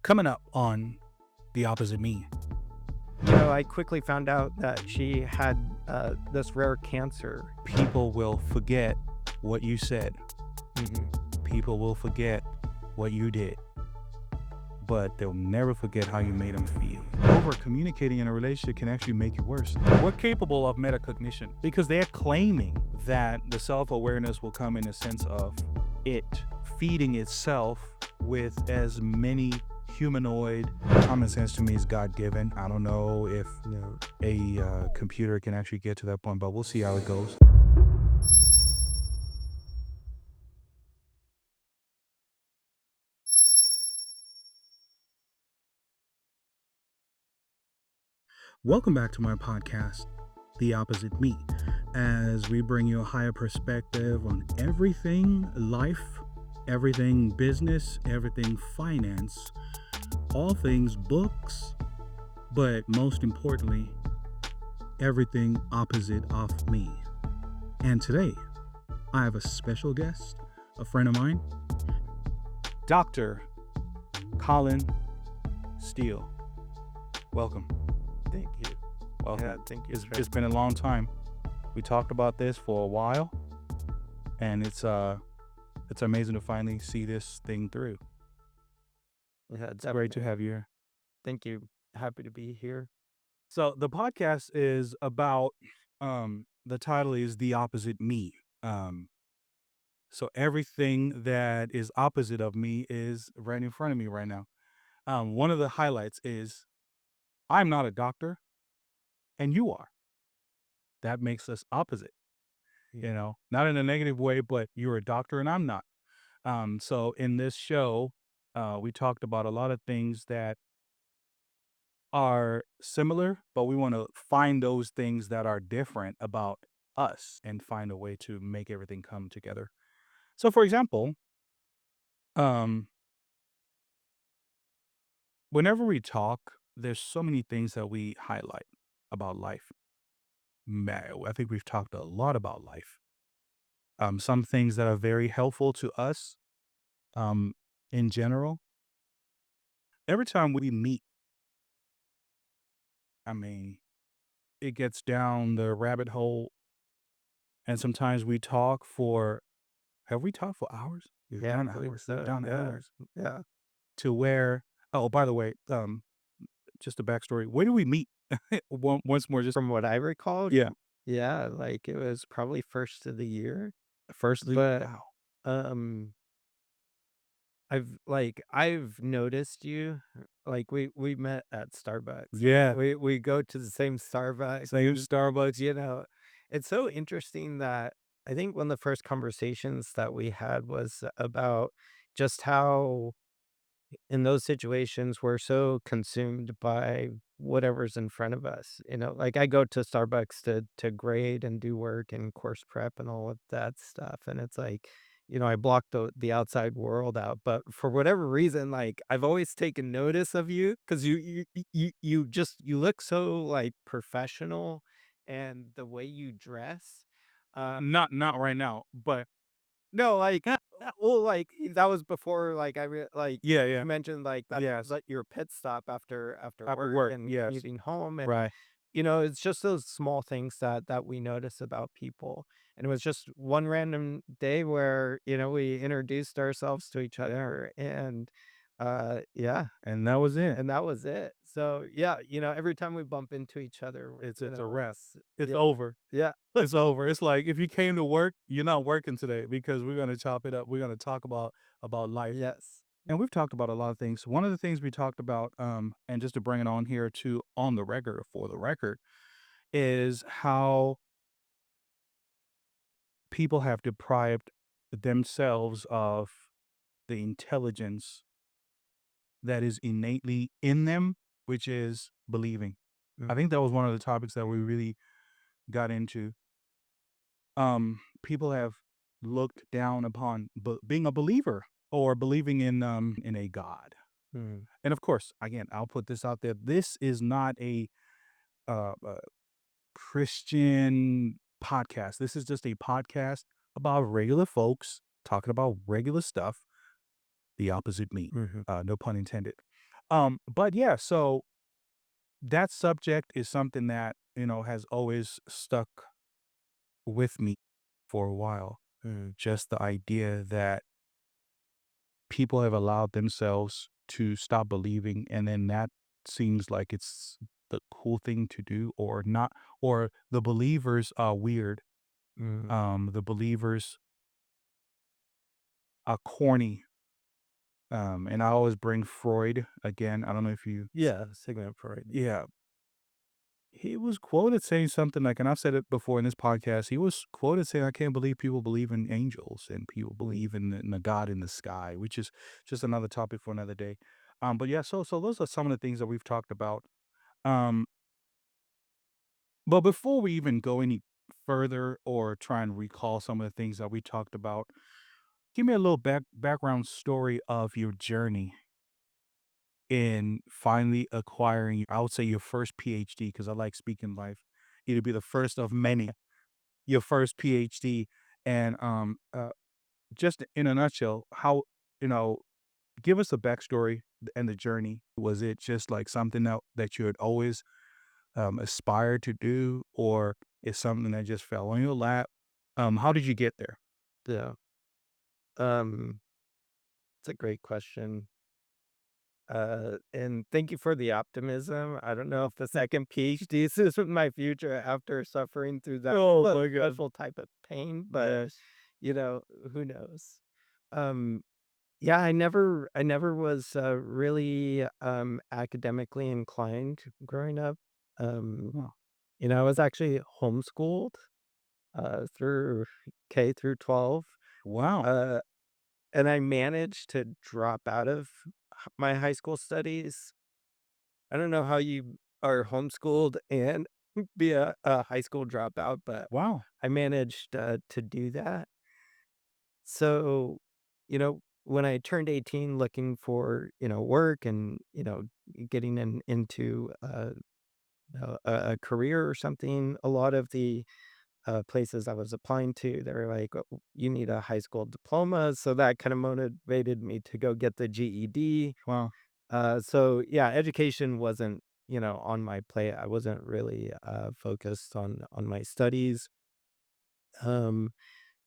Coming up on The Opposite Me. I quickly found out that she had this rare cancer. People will forget what you said. Mhm. People will forget what you did. But they'll never forget how you made them feel. Over communicating in a relationship can actually make it worse. We're capable of metacognition because they're claiming that the self-awareness will come in a sense of it feeding itself with as many humanoid. Common sense to me is God-given. I don't know if a computer can actually get to that point, but we'll see how it goes. Welcome back to my podcast, The Opposite Me, as we bring you a higher perspective on everything life, everything business, everything finance, all things books, but most importantly, everything opposite of me. And today, I have a special guest, a friend of mine, Dr. Colin Steele. Welcome. Thank you. Welcome. Yeah, thank you. It's been a long time. We talked about this for a while, and it's amazing to finally see this thing through. Yeah, It's great to have you here. Thank you. Happy to be here. So the podcast is about the title is The Opposite Me. So everything that is opposite of me is right in front of me right now. One of the highlights is I'm not a doctor and you are. That makes us opposite, not in a negative way, but you're a doctor and I'm not. So in this show, we talked about a lot of things that are similar, but we want to find those things that are different about us and find a way to make everything come together. So, for example, um, whenever we talk, there's so many things that we highlight about life. Man, I think we've talked a lot about life. Some things that are very helpful to us, um, in general. Every time we meet, I mean, it gets down the rabbit hole, and sometimes we talk for. Have we talked for hours? We've Yeah, done I believe hours. so. We've done Yeah. hours. Yeah. To where oh, by the way, just a backstory. Where do we meet? Once more, just From what I recall, yeah. yeah, like it was probably first of the year. First, But wow. um I've noticed you. Like we met at Starbucks. Yeah. We go to the same Starbucks. Same Starbucks. You know, it's so interesting that I think one of the first conversations that we had was about just how in those situations we're so consumed by whatever's in front of us. Like I go to Starbucks to grade and do work and course prep and all of that stuff. And it's like, I block the outside world out. But for whatever reason, like I've always taken notice of you because you look so like professional and the way you dress. Not right now, but No, like, well, like, that was before, like, yeah, you yeah. mentioned, like, that's Yes. like your pit stop after After work work. and Yes. commuting home, and, Right. it's just those small things that we notice about people, and it was just one random day where, we introduced ourselves to each other, and, yeah, And that was it. and that was it. So, yeah, every time we bump into each other, It's a wrap. It's yeah, over. yeah, It's over. It's like if you came to work, you're not working today because we're gonna chop it up. We're gonna talk about life. yes. And we've talked about a lot of things. One of the things we talked about, and just to bring it on here to on the record for the record, is how people have deprived themselves of the intelligence that is innately in them, which is believing. I think that was one of the topics that we really got into. People have looked down upon being a believer or believing in a God. Mhm. And of course, again, I'll put this out there. This is not a Christian podcast. This is just a podcast about regular folks talking about regular stuff, the opposite me. Mhm. No pun intended. But yeah, so that subject is something that, has always stuck with me for a while. Just the idea that people have allowed themselves to stop believing, and then that seems like it's the cool thing to do, or not, or the believers are weird. Mm. The believers are corny. And I always bring Freud again. I don't know if you, Yeah, Sigmund Freud. yeah, he was quoted saying something like, and I've said it before in this podcast, he was quoted saying, "I can't believe people believe in angels and people believe in the God in the sky," which is just another topic for another day. But yeah, so those are some of the things that we've talked about. Um, but before we even go any further or try and recall some of the things that we talked about, give me a little background story of your journey in finally acquiring, I would say, your first PhD, because I like speaking life. It'll be the first of many, your first PhD. And just in a nutshell, how, you know, give us a backstory and the journey. Was it just like something that you had always aspired to do, or is something that just fell on your lap? How did you get there? Yeah. Um, it's a great question. And thank you for the optimism. I don't know if the second PhD is my future after suffering through that Oh my God. special type of pain, but Yes. you know, who knows? Um, yeah, I never was really academically inclined growing up. Um, Oh, I was actually homeschooled through K through 12. wow. Uh, and I managed to drop out of my high school studies. I don't know how you are homeschooled and be a high school dropout, but Wow. I managed to do that. So, when I turned 18 looking for, work and, getting into a career or something, a lot of the places I was applying to, they were like, "Oh, you need a high school diploma." So that kind of motivated me to go get the GED. Wow. So yeah, education wasn't, on my plate. I wasn't really focused on my studies. Um,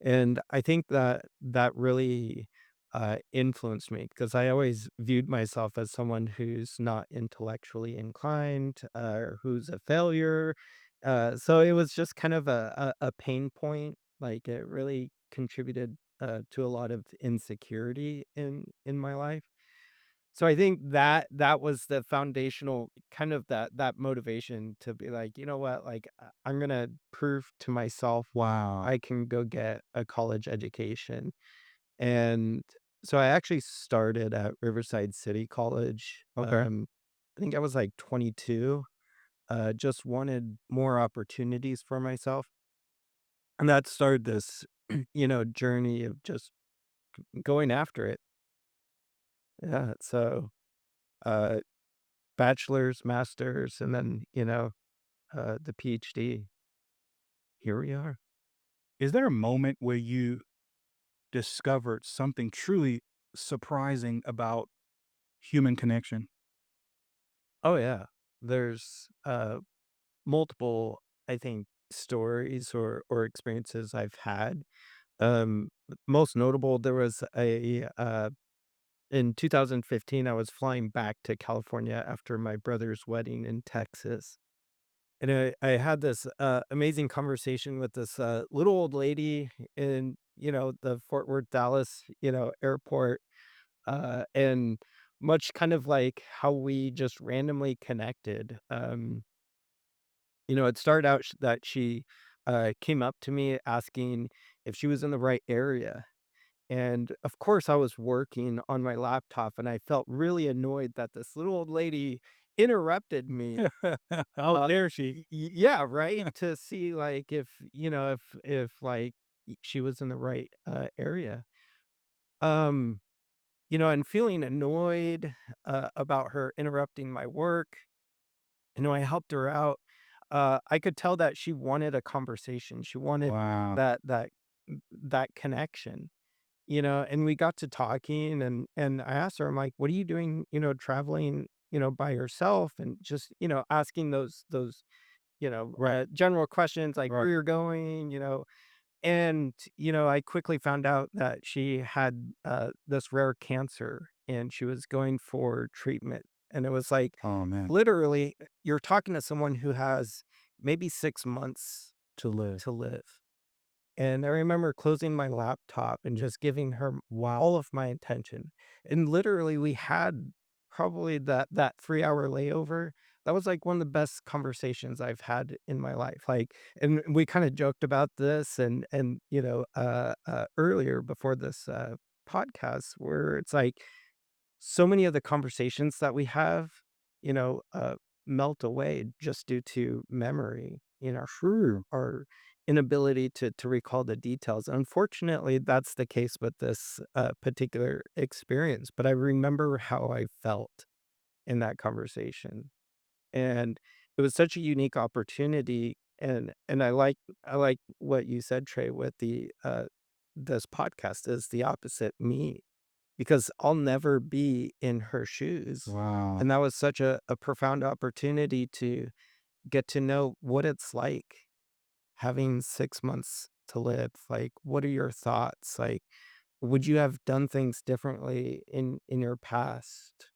and I think that that really influenced me because I always viewed myself as someone who's not intellectually inclined, or who's a failure. So it was just kind of a pain point. Like it really contributed to a lot of insecurity in my life. So I think that that was the foundational kind of that motivation to be like, you know what, like I'm gonna prove to myself Wow. I can go get a college education. And so I actually started at Riverside City College. Okay. I think I was like 22. Just wanted more opportunities for myself. And that started this, journey of just going after it. Yeah. So uh bachelor's, master's, and then, the PhD. Here we are. Is there a moment where you discovered something truly surprising about human connection? Oh, yeah. There's, multiple, I think, stories or experiences I've had. Most notable, there was in 2015, I was flying back to California after my brother's wedding in Texas. And I had this amazing conversation with this little old lady in, the Fort Worth, Dallas, airport. And much kind of like how we just randomly connected. It started out that she came up to me asking if she was in the right area. And of course, I was working on my laptop and I felt really annoyed that this little old lady interrupted me. How dare she? Yeah, right. To see like if like she was in the right area. Um, and feeling annoyed about her interrupting my work. I helped her out. I could tell that she wanted a conversation. She wanted Wow. that connection. and we got to talking, and I asked her, I'm like, "What are you doing, traveling, by yourself?" And just, asking those, Right. general questions like Right. where you're going, and, I quickly found out that she had, this rare cancer and she was going for treatment. And it was like, Oh man. literally, you're talking to someone who has maybe 6 months To live. to live. And I remember closing my laptop and just giving her all of my attention. And literally, we had probably that 3-hour layover. That was like one of the best conversations I've had in my life. Like, and we kind of joked about this and earlier before this podcast, where it's like so many of the conversations that we have, you know, uh, melt away just due to memory, True. our inability to recall the details. Unfortunately, that's the case with this particular experience. But I remember how I felt in that conversation, and it was such a unique opportunity. And I like what you said, Trey, with the this podcast is the opposite me, because I'll never be in her shoes. Wow. And that was such a profound opportunity to get to know what it's like having 6 months to live. Like, what are your thoughts? Like, would you have done things differently in your past?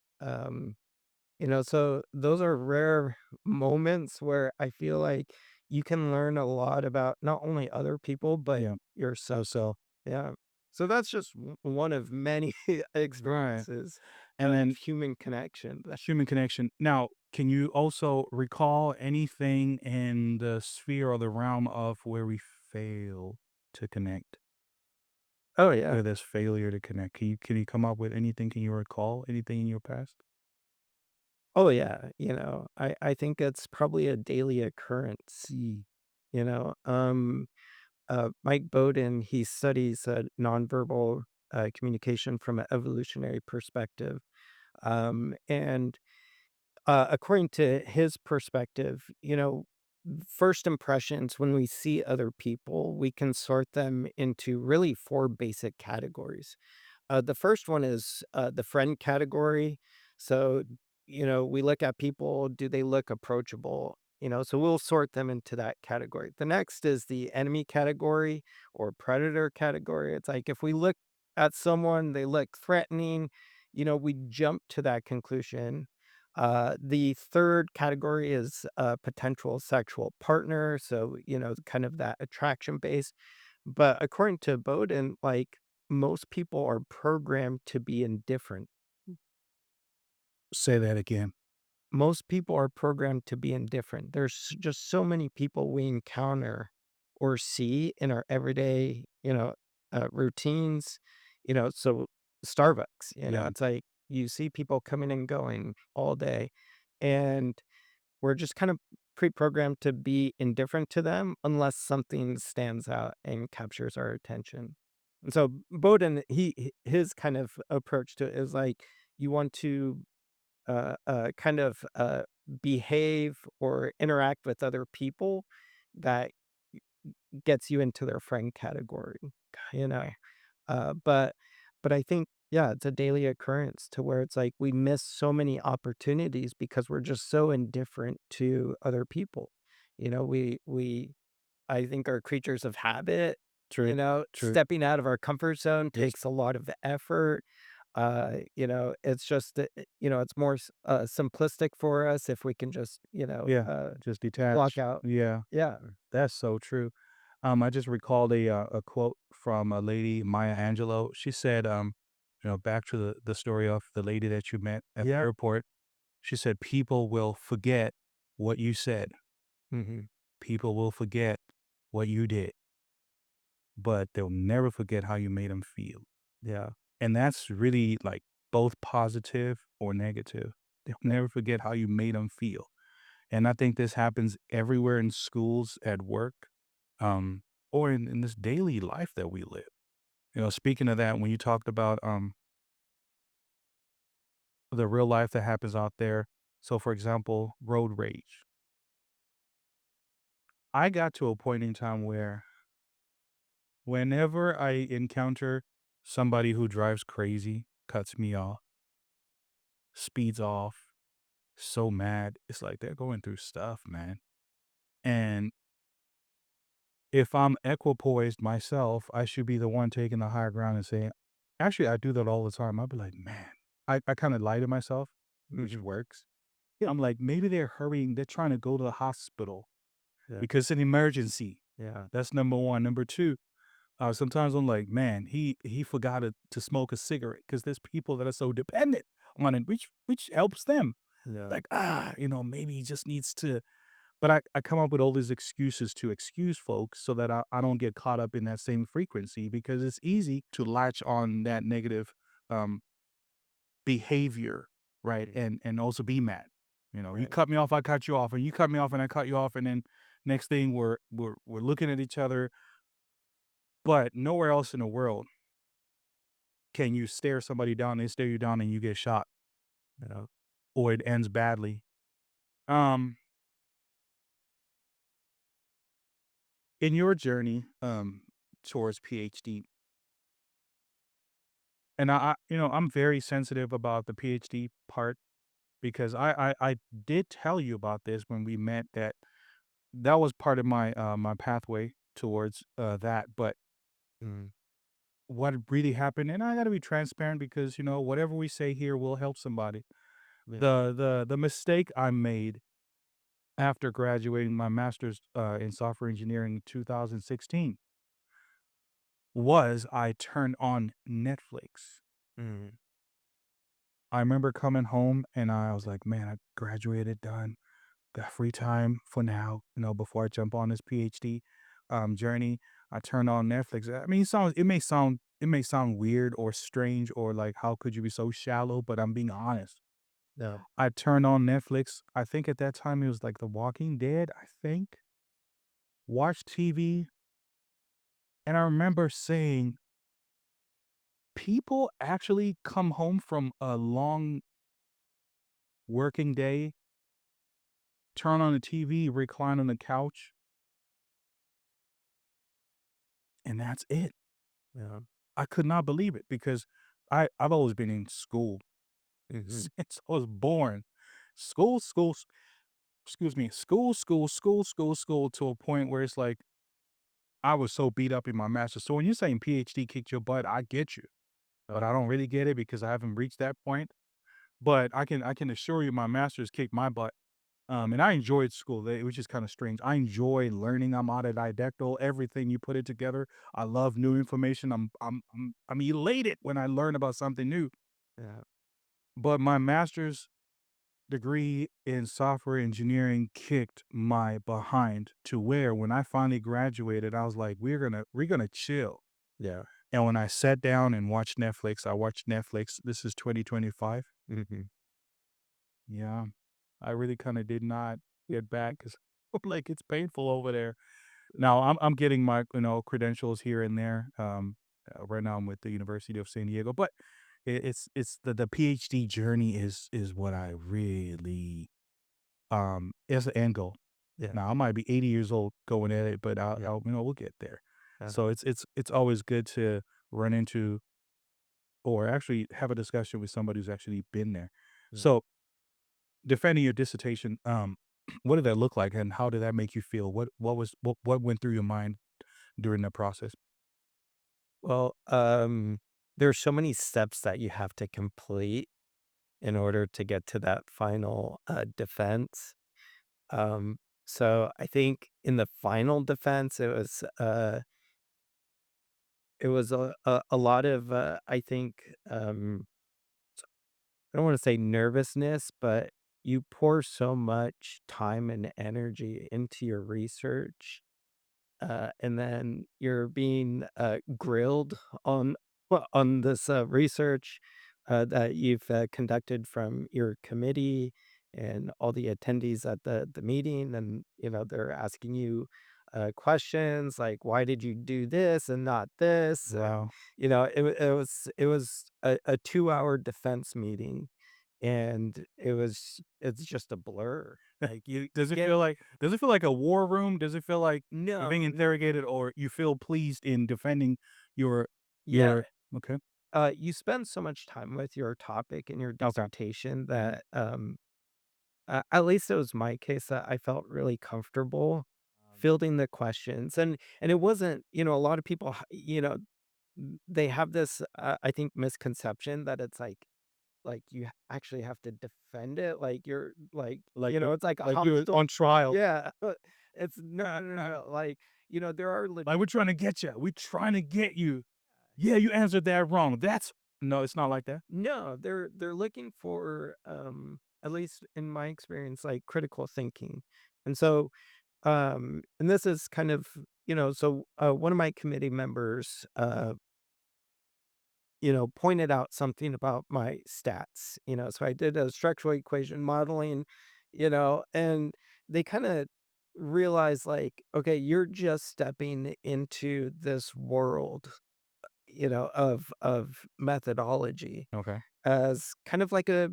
So those are rare moments where I feel like you can learn a lot about not only other people, but Yeah. yourself. So Yeah. So that's just one of many right. experiences And of then human connection. human connection. Now, can you also recall anything in the sphere or the realm of where we fail to connect? Oh yeah. Where there's failure to connect. Can you come up with anything? Can you recall anything in your past? Oh yeah. I think it's probably a daily occurrence. Mm. You know, Mike Bowden, he studies nonverbal communication from an evolutionary perspective. And according to his perspective, first impressions, when we see other people, we can sort them into really four basic categories. The first one is the friend category. So, we look at people, do they look approachable? So we'll sort them into that category. The next is the enemy category or predator category. It's like if we look at someone, they look threatening, we jump to that conclusion. The third category is a potential sexual partner. So, kind of that attraction base. But according to Bowden, like, most people are programmed to be indifferent. Say that again. Most people are programmed to be indifferent. There's just so many people we encounter or see in our everyday, routines. So Starbucks, Yeah. it's like you see people coming and going all day, and we're just kind of pre-programmed to be indifferent to them unless something stands out and captures our attention. And so Bowden, his kind of approach to it is like you want to kind of behave or interact with other people that gets you into their friend category, you know. But I think, yeah, it's a daily occurrence to where it's like we miss so many opportunities because we're just so indifferent to other people. We I think are creatures of habit. True. True. Stepping out of our comfort zone Yes. takes a lot of effort. It's just that, it's more simplistic for us if we can just, Yeah. Just block detach. out. Yeah. Yeah. That's so true. I just recalled a quote from a lady, Maya Angelou. She said, back to the story of the lady that you met at the Yeah. airport. She said, "People will forget what you said. Hmm. People will forget what you did, but they'll never forget how you made them feel." Yeah. And that's really like both positive or negative. They'll never forget how you made them feel. And I think this happens everywhere in schools, at work, um, or in this daily life that we live. Speaking of that, when you talked about the real life that happens out there, so for example, road rage. I got to a point in time where whenever I encounter somebody who drives crazy, cuts me off, speeds off, so mad. It's like they're going through stuff, man. And if I'm equipoised myself, I should be the one taking the higher ground and saying, actually, I do that all the time. I'll be like, man, I kind of lie to myself, which Mhm. works. Yeah, I'm like, maybe they're hurrying. They're trying to go to the hospital Yeah. because it's an emergency. Yeah. That's number one. Number two, sometimes I'm like, man, he forgot to smoke a cigarette because there's people that are so dependent on it, which helps them. Yeah. Like, maybe he just needs to. But I come up with all these excuses to excuse folks so that I don't get caught up in that same frequency because it's easy to latch on that negative um, behavior, right? Mhm. And also be mad. You Right. cut me off, I cut you off, and you cut me off, and I cut you off, and then next thing we're looking at each other, but nowhere else in the world can you stare somebody down, they stare you down, and you get shot, Yeah. or it ends badly. Um, in your journey towards PhD, and I'm very sensitive about the PhD part because I did tell you about this when we met that that was part of my pathway towards that. But Mhm. what really happened, and I got to be transparent because whatever we say here will help somebody. Yeah. The mistake I made after graduating my master's in software engineering in 2016 was I turned on Netflix. Mhm. I remember coming home and I was like, man, I graduated, done, got free time for now, before I jump on this PhD journey. I turned on Netflix. I mean, it may sound weird or strange or like, how could you be so shallow? But I'm being honest. Yeah. I turned on Netflix. I think at that time it was like The Walking Dead, I think. Watched TV. And I remember saying, people actually come home from a long working day, turn on the TV, recline on the couch, and that's it. Yeah. I could not believe it because I've always been in school Mhm. since I was born. School, school, excuse me, school to a point where it's like I was so beat up in my master's. So when you're saying PhD kicked your butt, I get you, but Yeah. I don't really get it because I haven't reached that point. But I can assure you my master's kicked my butt. And I enjoyed school, which is kind of strange. I enjoy learning. I'm autodidactal. Everything you put it together. I love new information. I'm elated when I learn about something new. Yeah. But my master's degree in software engineering kicked my behind to where when I finally graduated, I was like, we're gonna chill. Yeah. And when I sat down and watched Netflix, I watched Netflix. This is 2025. Mhm. Yeah, I really kind of did not get back because like it's painful over there. Now I'm getting my credentials here and there. Right now I'm with the University of San Diego, but it's the PhD journey is what I really is the end goal. Yeah. Now I might be 80 years old going at it, but Yeah. we'll get there. Yeah. So it's always good to run into or actually have a discussion with somebody who's actually been there. Yeah. So defending your dissertation, what did that look like, and how did that make you feel? What went through your mind during that process? Well, there's so many steps that you have to complete in order to get to that final defense. Um, so I think in the final defense, it was a lot of I think I don't want to say nervousness, but you pour so much time and energy into your research, and then you're being grilled on on this research that you've conducted from your committee and all the attendees at the meeting, and they're asking you questions like, "Why did you do this and not this?" And Wow. it was a 2 hour defense meeting, and it's just a blur. Like you Does it get feel like a war room? Does it feel like you're no, being no. interrogated, or you feel pleased in defending your Yeah, Okay. You spend so much time with your topic and your Okay. dissertation Mhm. that, at least it was my case that I felt really comfortable fielding the questions, and it wasn't, a lot of people, they have this, I think, misconception that it's like you actually have to defend it, like you're like, it's like a Like you're hostile. on trial. Yeah, it's no, no, no, like, there are Like we're trying to get you. We're trying to get you. Yeah, you answered that wrong. That's no, it's not like that. no, they're looking for, at least in my experience, like critical thinking. And so, and this is kind of, so one of my committee members, pointed out something about my stats, so I did a structural equation modeling, and they kind of realized like, okay, you're just stepping into this world, of methodology Okay. as kind of like a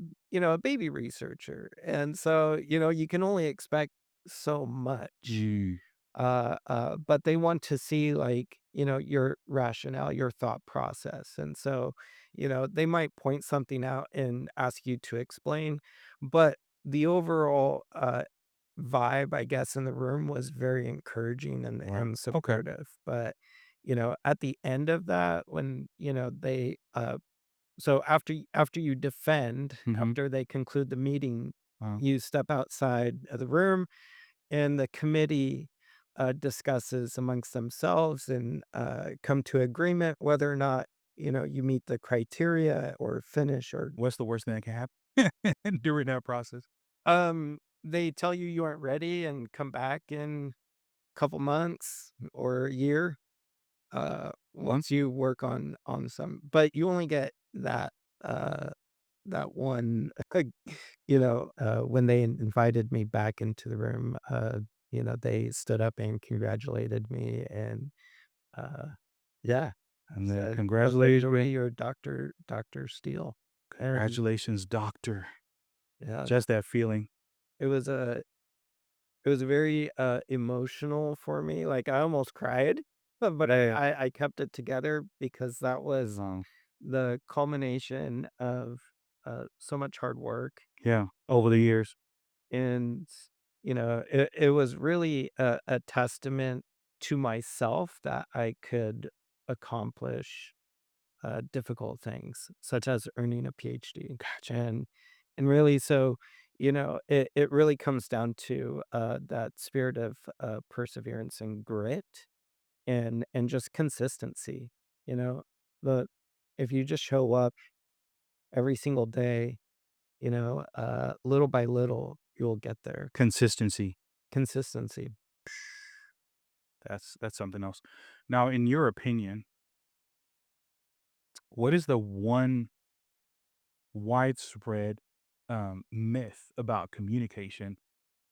baby researcher. And so, you can only expect so much. Gee. But they want to see like, your rationale, your thought process. And so, they might point something out and ask you to explain, but the overall vibe, I guess, in the room was very encouraging Right. and Okay. supportive. But, at the end of that, when, they so after you defend, Mm-hmm. after they conclude the meeting, Uh, you step outside of the room and the committee discusses amongst themselves and come to agreement whether or not you meet the criteria or finish or what's the worst thing that can happen during that process? they tell you you aren't ready and come back in a couple months or a year once you work on some, but you only get uh that one, when they invited me back into the room, they stood up and congratulated me and, uh, yeah, And then said, congratulations, you're Doctor Steele." And congratulations, doctor. yeah, Just that feeling. it was a it was very, emotional for me, like, I almost cried, but Yeah. I kept it together because that was Um, the culmination of, so much hard work. yeah. Over the years. And, it was really a testament to myself that I could accomplish difficult things, such as earning a PhD. Gotcha. And really, so, it really comes down to that spirit of perseverance and grit and just consistency. You know, the if you just show up every single day, little by little, you'll get there. Consistency. Consistency. That's something else. Now, in your opinion, what is the one widespread myth about communication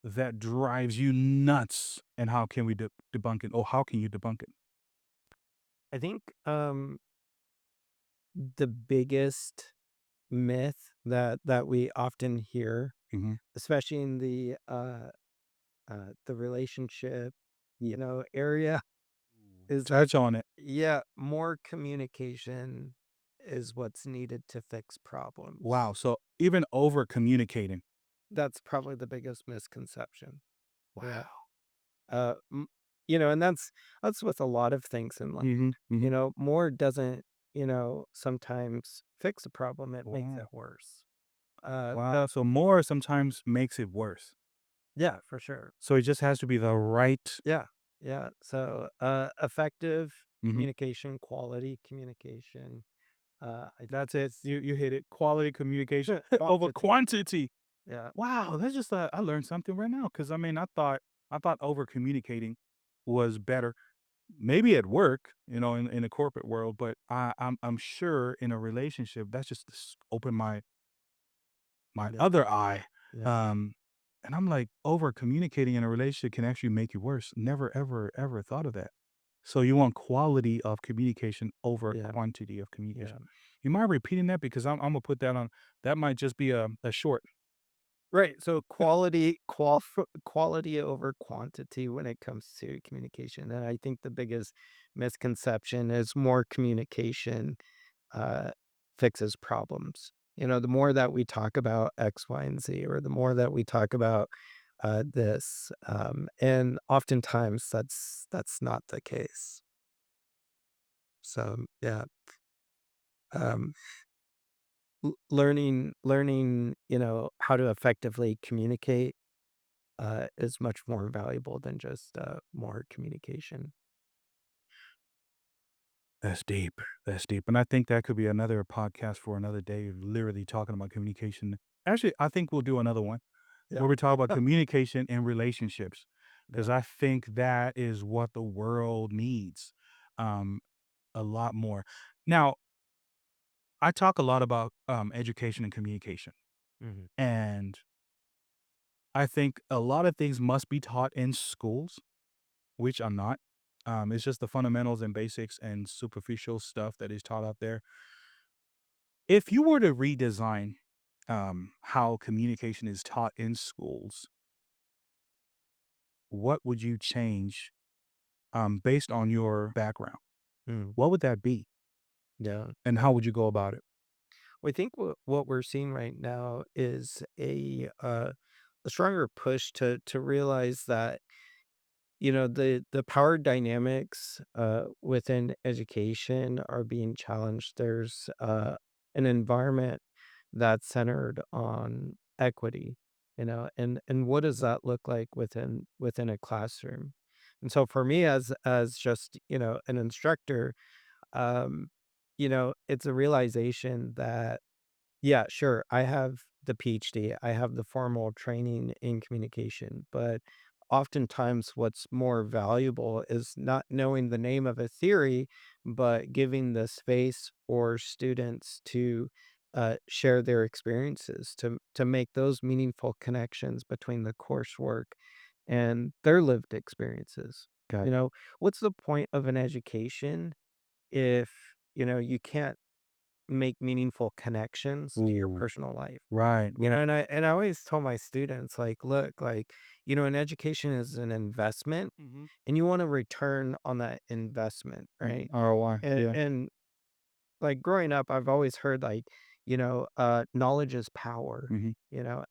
that drives you nuts, and how can we debunk it? Or how can you debunk it? I think, the biggest myth that we often hear, Hmm. especially in the relationship, area is, Touch on it. yeah, more communication is what's needed to fix problems. Wow. So even over communicating. That's probably the biggest misconception. Yeah. Wow. Uh, m and that's with a lot of things in life. Hmm. Hmm. More doesn't, sometimes fix a problem, it makes it Wow. worse. Wow. So more sometimes makes it worse. Yeah, for sure. So it just has to be the right. Yeah, yeah. So, effective Mhm. communication, quality communication, I That's it. You hit it. Quality communication over quantity. quantity. Yeah, Wow, that's just I learned something right now. Because I mean, I thought over communicating was better. Maybe at work, in the corporate world, but I'm sure in a relationship that's just opened my yeah, other eye. yeah, Um, and I'm like, over communicating in a relationship can actually make you worse. Never ever ever thought of that. So you want quality of communication over yeah, quantity of yeah. communication. You mind repeating that, because I'm gonna put that on. That might just be a short. Right, so quality over quantity when it comes to communication, and I think the biggest misconception is more communication, uh, fixes problems. The more that we talk about X, Y, and Z, or the more that we talk about this, and oftentimes that's not the case. So yeah, um, learning, how to effectively communicate is much more valuable than just more communication. That's deep. That's deep. And I think that could be another podcast for another day, literally talking about communication. Actually, I think we'll do another one Yeah, where we talk about communication in relationships because yeah. I think that is what the world needs um, a lot more. Now, I talk a lot about education and communication, Mhm. and I think a lot of things must be taught in schools, which I'm not. It's just the fundamentals and basics and superficial stuff that is taught out there. If you were to redesign how communication is taught in schools, what would you change based on your background? Mm, What would that be? yeah. And how would you go about it? Well, I think what we're seeing right now is a stronger push to realize that the power dynamics within education are being challenged. There's an environment that's centered on equity, and what does that look like within a classroom? And so for me as just an instructor, um, it's a realization that yeah, sure. I have the PhD. I have the formal training in communication, but oftentimes what's more valuable is not knowing the name of a theory, but giving the space for students to share their experiences, to make those meaningful connections between the coursework and their lived experiences. Got You know, what's the point of an education if you can't make meaningful connections to your Ooh, personal life. right, right. And I always tell my students, like, look, like, an education is an investment Mhm. and you want to return on that investment, right? ROI. Yeah. And like growing up, I've always heard like, knowledge is power, Mhm.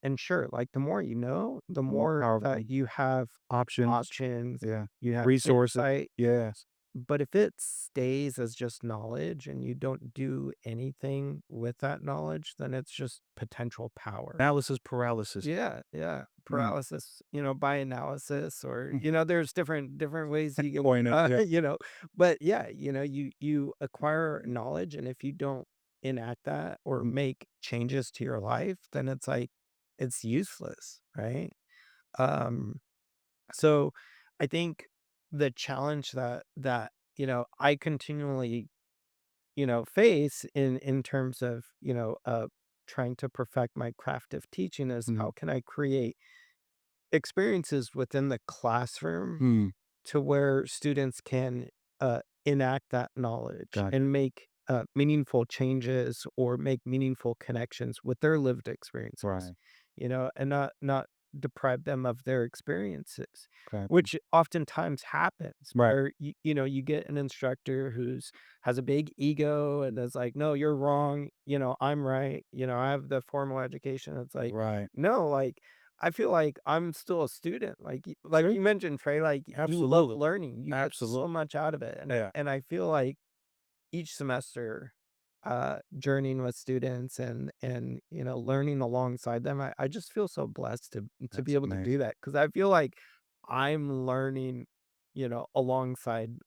and sure, like the more you know, the More more powerful that you have options. options, Yeah. you have Resources. insight. Yes. But if it stays as just knowledge and you don't do anything with that knowledge, then it's just potential power. Analysis paralysis. Yeah, yeah. Mm. Paralysis, by analysis or, Mm. there's different ways you can, Point it. Yeah. but yeah, you acquire knowledge and if you don't enact that or make changes to your life, then it's like it's useless, right? Um so I think the challenge that I continually, face in terms of, trying to perfect my craft of teaching is how Mhm. can I create experiences within the classroom Mm. to where students can enact that knowledge Got and make meaningful changes or make meaningful connections with their lived experiences, right. and not deprive them of their experiences, Okay. which oftentimes happens Right. where you get an instructor who's has a big ego and is like, no, you're wrong, I'm right, I have the formal education. It's like, Right. no, like I feel like I'm still a student, like Sure. you mentioned, Trey, like, you love Absolutely. learning, you get so Absolutely. much out of it, and Yeah. and I feel like each semester, journeying with students and, learning alongside them, I just feel so blessed to be That's able to do amazing. that because I feel like I'm learning, alongside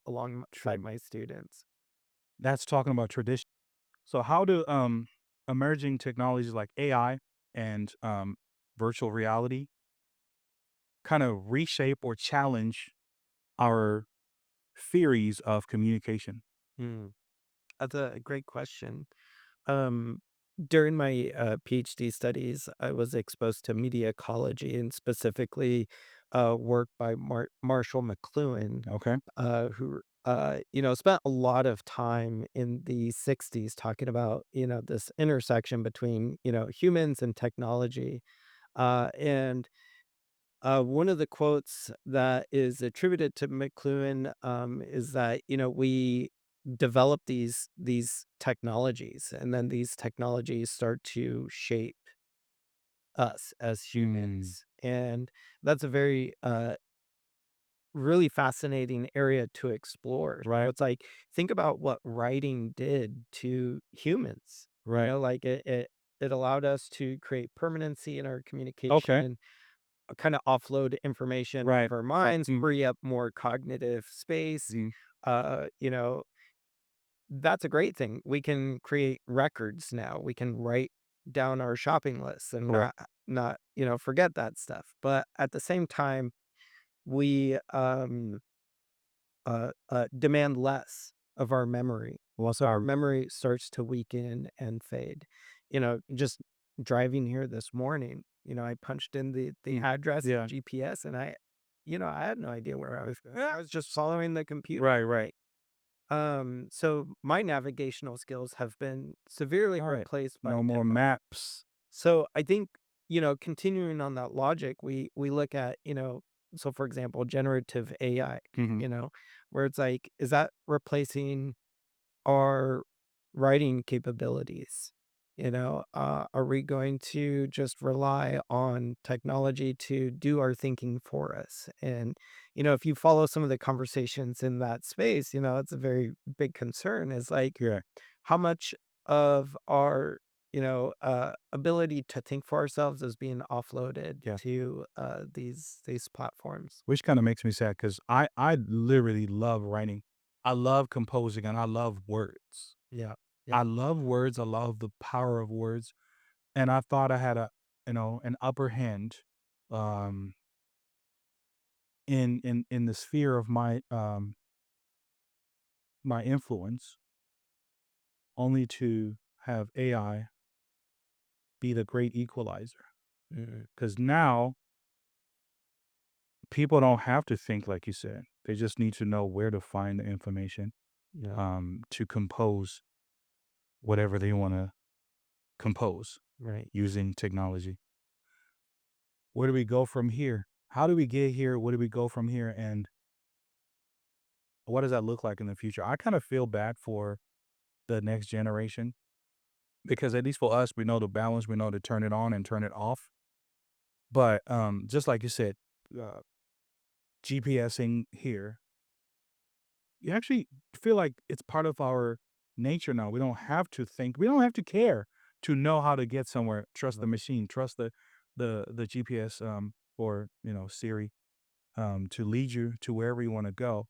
True. my students. That's talking about tradition. So how do emerging technologies like AI and virtual reality kind of reshape or challenge our theories of communication? Hmm, that's a great question. Um, During my PhD studies, I was exposed to media ecology and specifically work by Marshall McLuhan, Okay. who spent a lot of time in the '60s talking about this intersection between humans and technology. And One of the quotes that is attributed to McLuhan is that develop these technologies, and then these technologies start to shape us as Mm, humans. And that's a very really fascinating area to explore. So right. it's like, think about what writing did to humans. Right. Like it allowed us to create permanency in our Okay. communication, kind of offload information Right. of our minds, Mm, free up more cognitive space. mm, Uh, you know, that's a great thing. We can create records now. We can write down our shopping lists and right. not forget that stuff. But at the same time, we demand less of our memory. Well, So our so memory starts to weaken and fade. Just driving here this morning, I punched in the mm, address yeah. GPS, and I had no idea where I was going. I was just following the computer. Right. Right. So my navigational skills have been severely All right. replaced by No more technology. maps. So I think, continuing on that logic, we look at, so for example, generative AI, Hmm. where it's like, is that replacing our writing capabilities? Are we going to just rely on technology to do our thinking for us? And, if you follow some of the conversations in that space, it's a very big concern is like, Yeah. how much of our, ability to think for ourselves is being offloaded Yeah. to these platforms. Which kind of makes me sad because I literally love writing. I love composing and I love words. Yeah. Yeah. I love words. I love the power of words. And I thought I had an upper hand um in the sphere of my influence, only to have AI be the great equalizer. Mhm. Because now people don't have to think like you said. They just need to know where to find the information Yeah. to compose whatever they want to compose Right. using technology. Where do we go from here? How do we get here? Where do we go from here? And what does that look like in the future? I kind of feel bad for the next generation because at least for us, we know the balance, we know to turn it on and turn it off. But just like you said, uh, GPSing here, you actually feel like it's part of our nature now. We don't have to think, we don't have to care to know how to get somewhere. Trust the Right. machine, trust the GPS or Siri to lead you to wherever you want to go.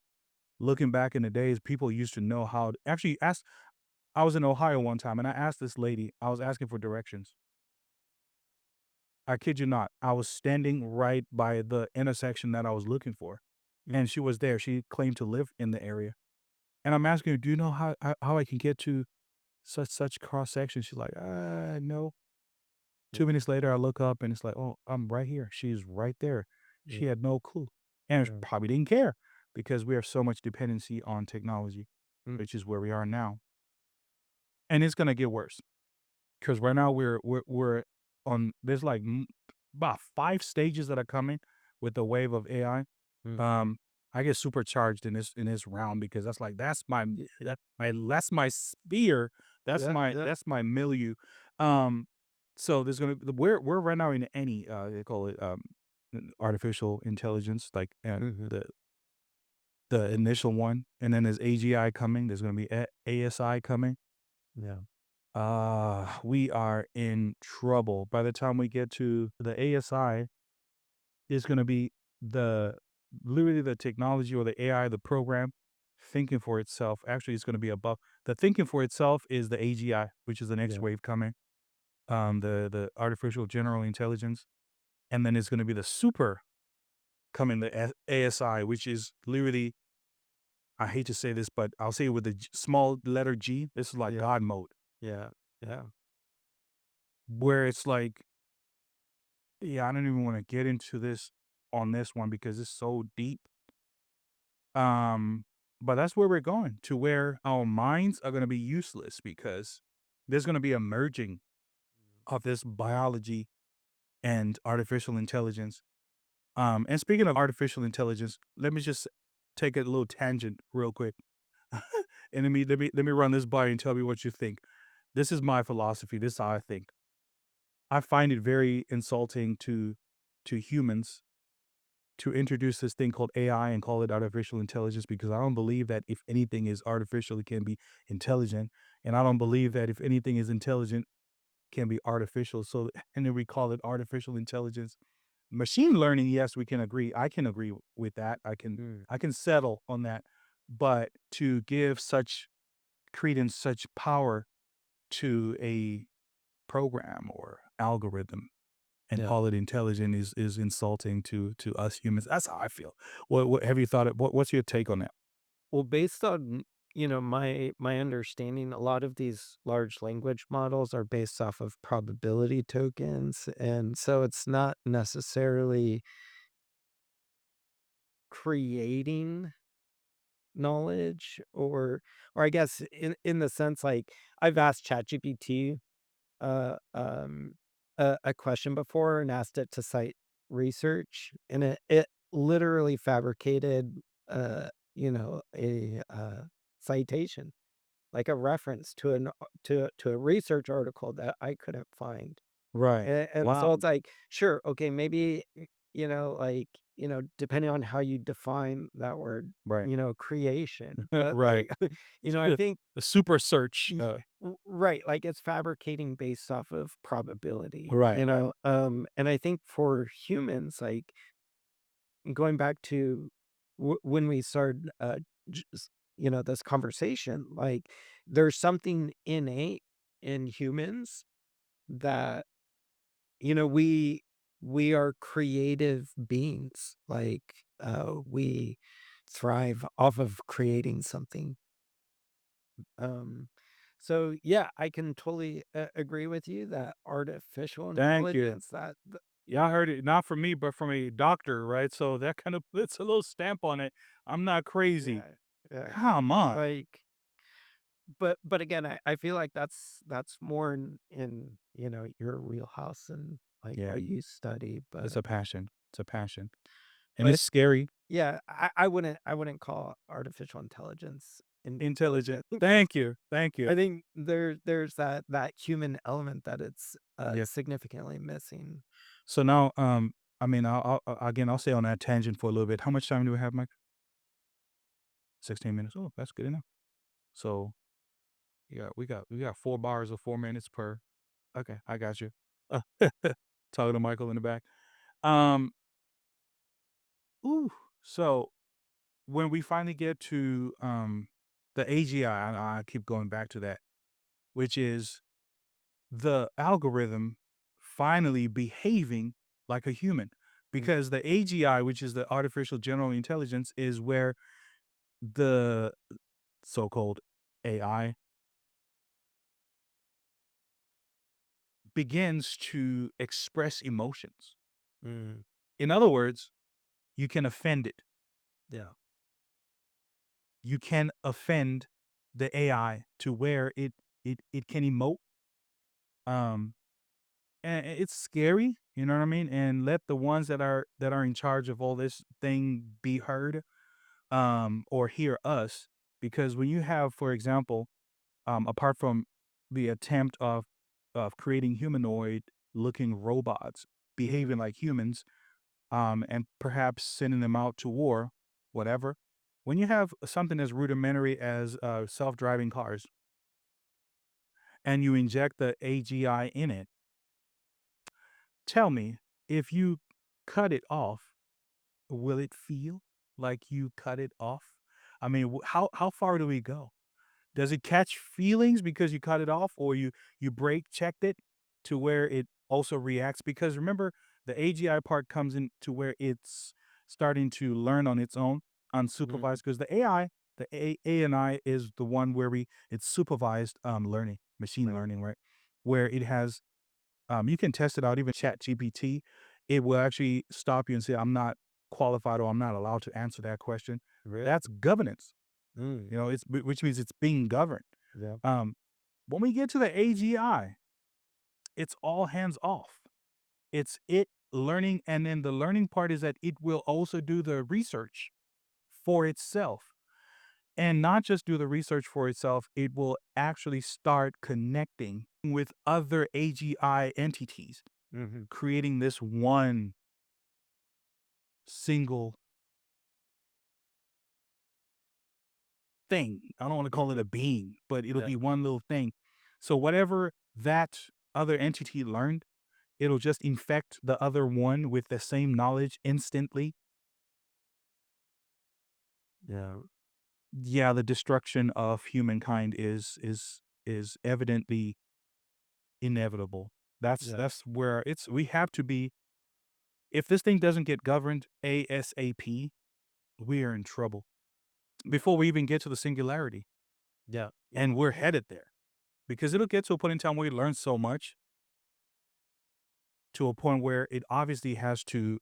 Looking back in the days, people used to know how to actually ask. I was in Ohio one time and I asked this lady, I was asking for directions. I kid you not. I was standing right by the intersection that I was looking for. Mm. And she was there. She claimed to live in the area. And I'm asking her, do you know how I can get to such cross section? She's like, no. Mm. 2 minutes later, I look up and it's like, oh, I'm right here. She's right there. Yeah. She had no clue. And Yeah. probably didn't care because we have so much dependency on technology, Mm. which is where we are now. And it's gonna get worse. 'Cause right now we're on there's like about 5 stages that are coming with the wave of AI. Mm. Um, I get supercharged in this round because that's my sphere, Yeah. Yeah. that's my milieu. Um, so there's gonna we're right now in any, they call it, artificial intelligence, like, Mhm. the initial one, and then there's AGI coming, there's gonna be ASI coming. Yeah. We are in trouble. By the time we get to the ASI, it's going to be the literally the technology or the AI, the program thinking for itself. Actually, it's going to be above the thinking for itself is the AGI, which is the next Yeah. wave coming. The artificial general intelligence, and then it's going to be the super coming, the ASI, which is literally. I hate to say this, but I'll say it with the small letter G. This is like Yeah. God mode, Yeah. Yeah. where it's like, yeah, I don't even want to get into this on this one because it's so deep. Um, but that's where we're going to where our minds are going to be useless because there's going to be a merging of this biology and artificial intelligence. And speaking of artificial intelligence, let me just take a little tangent real quick. And let me run this by you and tell me what you think. This is my philosophy. This is how I think. I find it very insulting to humans to introduce this thing called AI and call it artificial intelligence because I don't believe that if anything is artificial, it can be intelligent. And I don't believe that if anything is intelligent, can be artificial. So, and then we call it artificial intelligence. Machine learning, yes, we can agree. I can agree with that. Mm, I can settle on that. But to give such credence, such power to a program or algorithm and yeah. call it intelligent is insulting to us humans. That's how I feel. What have you thought of what's your take on that? Well, based on, my understanding, a lot of these large language models are based off of probability tokens, and so it's not necessarily creating knowledge or I guess in the sense, like, I've asked ChatGPT, uh, um, a question before and asked it to cite research, and it literally fabricated, citation, like a reference to to a research article that I couldn't find. Right. And Wow. so it's like, sure, okay, maybe, like, depending on how you define that word, Right. creation, but Right. like, I think The super search. right, like it's fabricating based off of probability, Right. and I think for humans, like going back to when we started, just, this conversation, like there's something innate in humans that we are creative beings. Like, we thrive off of creating something. Um, so yeah, I can totally agree with you that artificial Thank you. intelligence that Yeah, I heard it not from me, but from a doctor, right? So that kind of puts a little stamp on it. I'm not crazy. yeah, yeah, Come on. like, but again, I feel like that's more in your wheelhouse and like Yeah, what you study, it's but a passion. It's a passion. And but it's scary. yeah, I wouldn't call artificial intelligence Intelligent. intelligent. Thank you. Thank you. I think there's that human element that it's, Yeah. significantly missing. So now, I mean, again, I'll stay on that tangent for a little bit. How much time do we have, Mike? 16 minutes. Oh, that's good enough. So yeah, we got 4 bars of 4 minutes per. Okay, I got you. Talking to Michael in the back. Um, ooh. So when we finally get to the AGI, I keep going back to that, which is the algorithm finally behaving like a human. Mm, Because the AGI, which is the artificial general intelligence, is where the so-called AI begins to express emotions. mm, In other words, you can offend it. yeah, You can offend the AI to where it can emote. Um, and it's scary, you know what I mean? And let the ones that are in charge of all this thing be heard, or hear us, because when you have, for example, apart from the attempt of creating humanoid looking robots mm, behaving like humans, and perhaps sending them out to war, whatever. When you have something as rudimentary as self-driving cars, and you inject the AGI in it, tell me if you cut it off, will it feel like you cut it off? I mean, how far do we go? Does it catch feelings because you cut it off, or you brake checked it to where it also reacts? Because remember, the AGI part comes in to where it's starting to learn on its own, mm, unsupervised. Because the AI, the ANI is the one where it's supervised learning, machine right, learning, right? Where it has you can test it out, even Chat GPT. It will actually stop you and say, I'm not qualified or I'm not allowed to answer that question. really, That's governance. mm, Which means it's being governed. yeah, Um, when we get to the AGI, it's all hands off. It's it learning, and then the learning part is that it will also do the research for itself. and not just do the research for itself, it will actually start connecting with other AGI entities, Mhm. creating this one single thing. I don't want to call it a being, but it'll Yeah. be one little thing. So whatever that other entity learned, it'll just infect the other one with the same knowledge instantly. Yeah. Yeah, the destruction of humankind is evidently inevitable. Yeah. That's where it's we have to be. If this thing doesn't get governed ASAP, we are in trouble before we even get to the singularity. Yeah. And we're headed there because it'll get to a point in time where we learn so much to a point where it obviously has to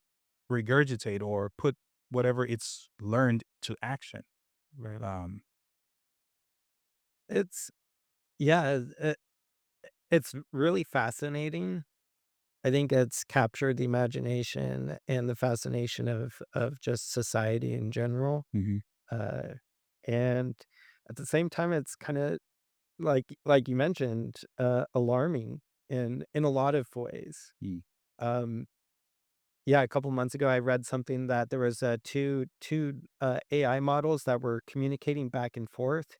regurgitate or put whatever it's learned to action. Right. Um, It's yeah, it's really fascinating. I think it's captured the imagination and the fascination of just society in general. mhm, Uh, and at the same time, it's kinda like you mentioned, alarming in a lot of ways. mm, Um, yeah, a couple months ago, I read something that there was, two AI models that were communicating back and forth,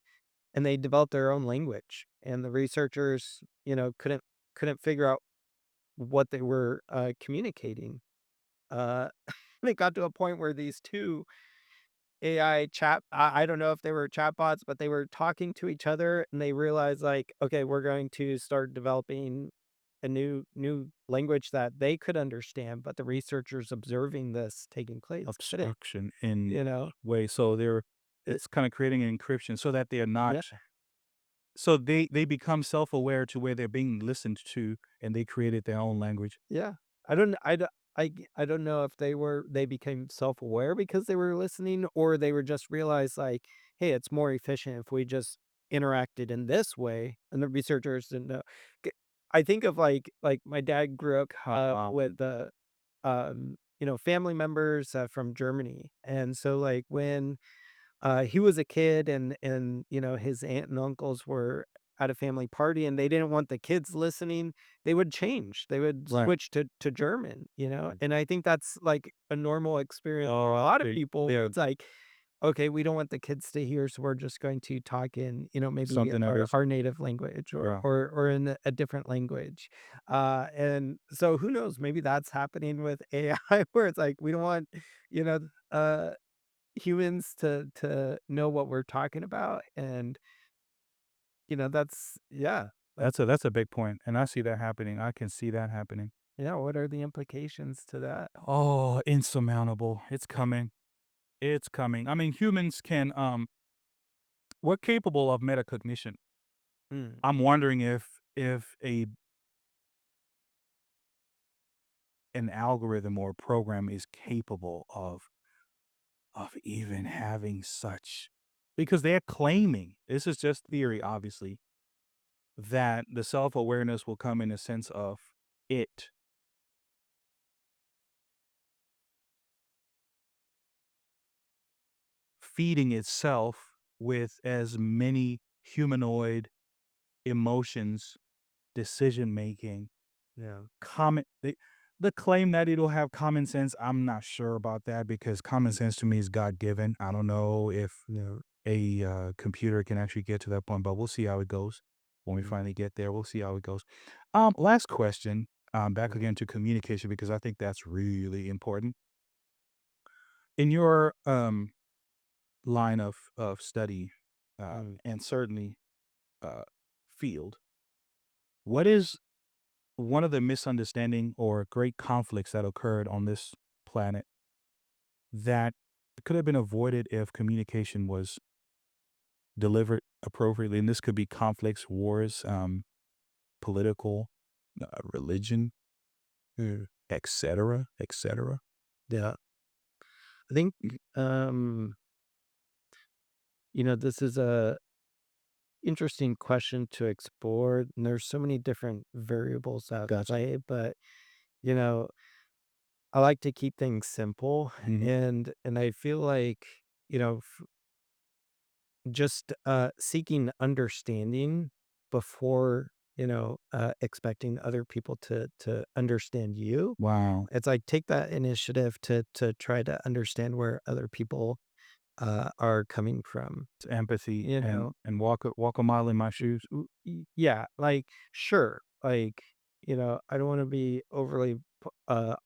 and they developed their own language, and the researchers, couldn't figure out what they were, communicating. Uh, they got to a point where these 2 AI I don't know if they were chatbots, but they were talking to each other, and they realized, like, "Okay, we're going to start developing a new language that they could understand," but the researchers observing this taking place couldn't, obstruction in you know? way. So they're It it's kind of creating an encryption so that they're not Yeah. so they become self-aware to where they're being listened to and they created their own language. Yeah. I don't I d I don't know if they became self-aware because they were listening, or they were just realized, like, "Hey, it's more efficient if we just interacted in this way," and the researchers didn't know. K I think of, like, my dad grew up, with, family members, from Germany, and so, like, when he was a kid and his aunt and uncles were at a family party and they didn't want the kids listening, they would change. They would Right. switch to German. And I think that's like a normal experience for a Oh, lot of see, people. yeah, It's like, okay, we don't want the kids to hear, so we're just going to talk in, maybe something that our, is our native language or yeah. or or in a different language. And so who knows, maybe that's happening with AI where it's like we don't want, you know, uh humans to know what we're talking about, and, that's yeah, like, That's a big point, and I see that happening. I can see that happening. yeah, what are the implications to that? Oh, insurmountable. It's coming. It's coming. I mean, humans can we're capable of metacognition. Mm, I'm wondering if a an algorithm or program is capable of even having such because they're claiming, this is just theory obviously, that the self-awareness will come in a sense of it feeding itself with as many humanoid emotions, decision making, yeah, common the claim that it'll have common sense, I'm not sure about that because common sense to me is God given. I don't know if yeah, a computer can actually get to that point, but we'll see how it goes when we mm, finally get there. We'll see how it goes. Last question. Back mhm, again to communication because I think that's really important in your line of study, mm. and certainly uh, field. What is one of the misunderstanding or great conflicts that occurred on this planet that could have been avoided if communication was delivered appropriately? And this could be conflicts, wars, political, religion, etc., etc. Yeah. I think, this is a interesting question to explore, and there's so many different variables at Gotcha. play, but, you know, I like to keep things simple, Hmm. and I feel like, you know just seeking understanding before, expecting other people to understand you. Wow. It's like take that initiative to try to understand where other people are coming from. It's empathy You and know, walk a mile in my shoes. yeah, like, sure, like, I don't wanna be overly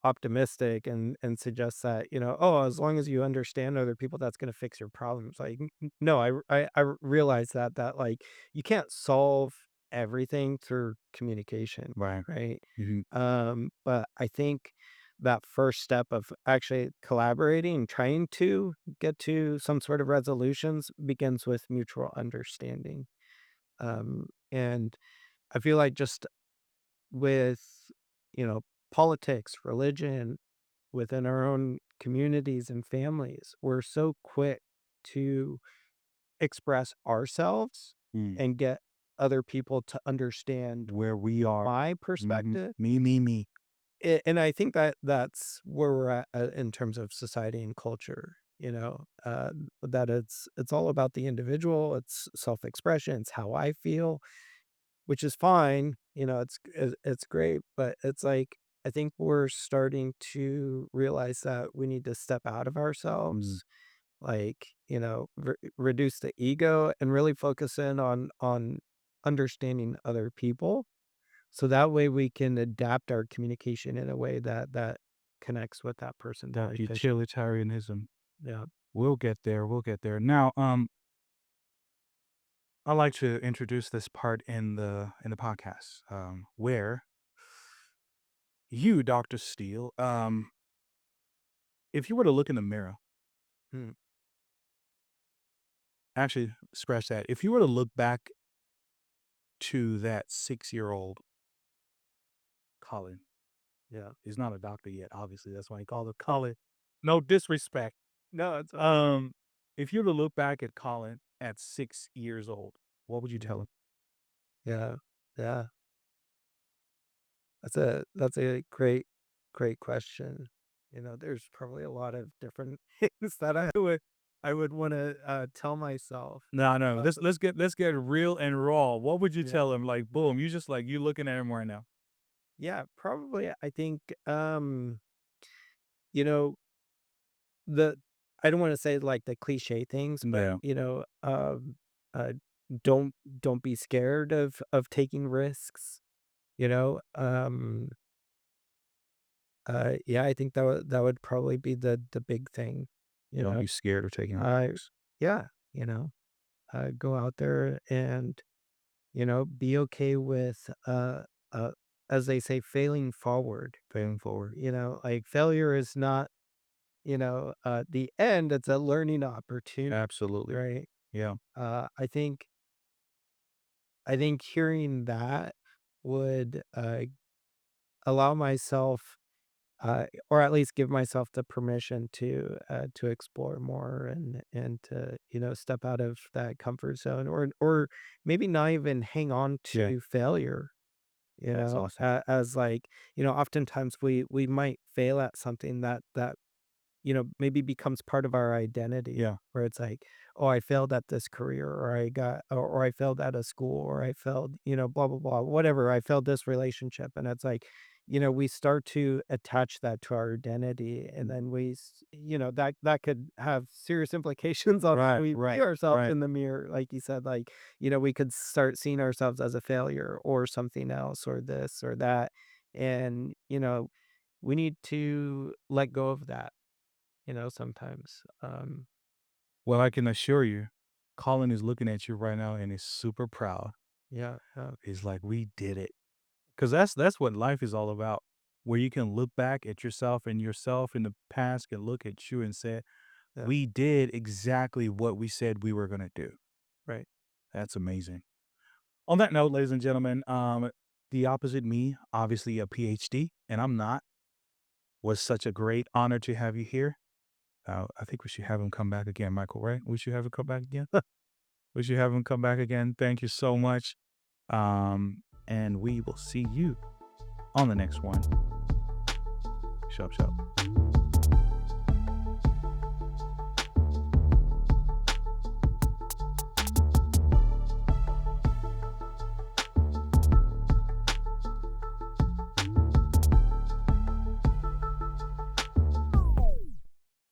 optimistic and suggest that, "Oh, as long as you understand other people, that's gonna fix your problems." Like, no, I realize like, you can't solve everything through communication, Right. right? Mhm. But I think that first step of actually collaborating and trying to get to some sort of resolutions begins with mutual understanding. And I feel like just with, you know, politics, religion, within our own communities and families, we're so quick to express ourselves Mm. and get other people to understand Where we are. my Mhm. perspective. Me. And I think that that's where we're at in terms of society and culture. That it's all about the individual. It's self expression. It's how I feel, which is fine, it's great, but it's like, I think we're starting to realize that we need to step out of Mm. ourselves, like, reduce the ego and really focus in on understanding other people, so that way we can adapt our communication in a way that connects with that person more That efficient. utilitarianism. Yeah. We'll get there. We'll get there. Now, I like to introduce this part in the podcast, where you, Doctor Steele, if you were to look in the mirror, Mm, actually, scratch that. If you were to look back to that 6-year-old Colin, yeah. he's not a doctor yet, obviously. That's why he called him Colin. No disrespect. No, it's Um, if you were to look back at Colin at 6 years old, what would you tell mhm. him? Yeah. Yeah. That's a great question. There's probably a lot of different things that I would wanna, tell myself. No, no. Uh, Let's get real and raw. What would you yeah. tell him? Like, boom, you just like you looking at him right now. Yeah, probably, I think, you know, the I don't wanna say, like, the cliche things, but, Yeah. uh, don't be scared of taking risks, you know? Yeah, I think that would probably be the big thing, you Don't know? be scared of taking I risks. yeah, go out there and, be okay with, uh, as they say, failing forward. Failing forward. Like failure is not, the end, it's a learning opportunity, Absolutely. right? Yeah. I think hearing that would, allow myself, or at least give myself the permission to explore more and to, step out of that comfort zone, or maybe not even hang on Yeah. to failure, That's awesome. as like, oftentimes we might fail at something that maybe becomes part of our identity, Yeah. where it's like, "Oh, I failed at this career, or I failed at a school, or I failed, blah, blah, blah, whatever. I failed this relationship." And it's like, we start to attach that to our identity, and then that could have serious implications on Right. when we see Right. ourselves Right. in the mirror, like you said, like, we could start seeing ourselves as a failure or something else or this or that. And, we need to let go of that sometimes. Well, I can assure you, Colin is looking at you right now and is super proud. Yeah, yeah, He's like, we did it. Because that's what life is all about. Where you can look back at yourself in the past can look at you and say, yeah, we did exactly what we said we were gonna do. right. That's amazing. On that note, ladies and gentlemen, the opposite me, obviously a PhD, and I'm not, was such a great honor to have you here. I think we should have him come back again, Michael, right? We should have him come back again. We should have him come back again. Thank you so much. And we will see you on the next one. Shop, shop.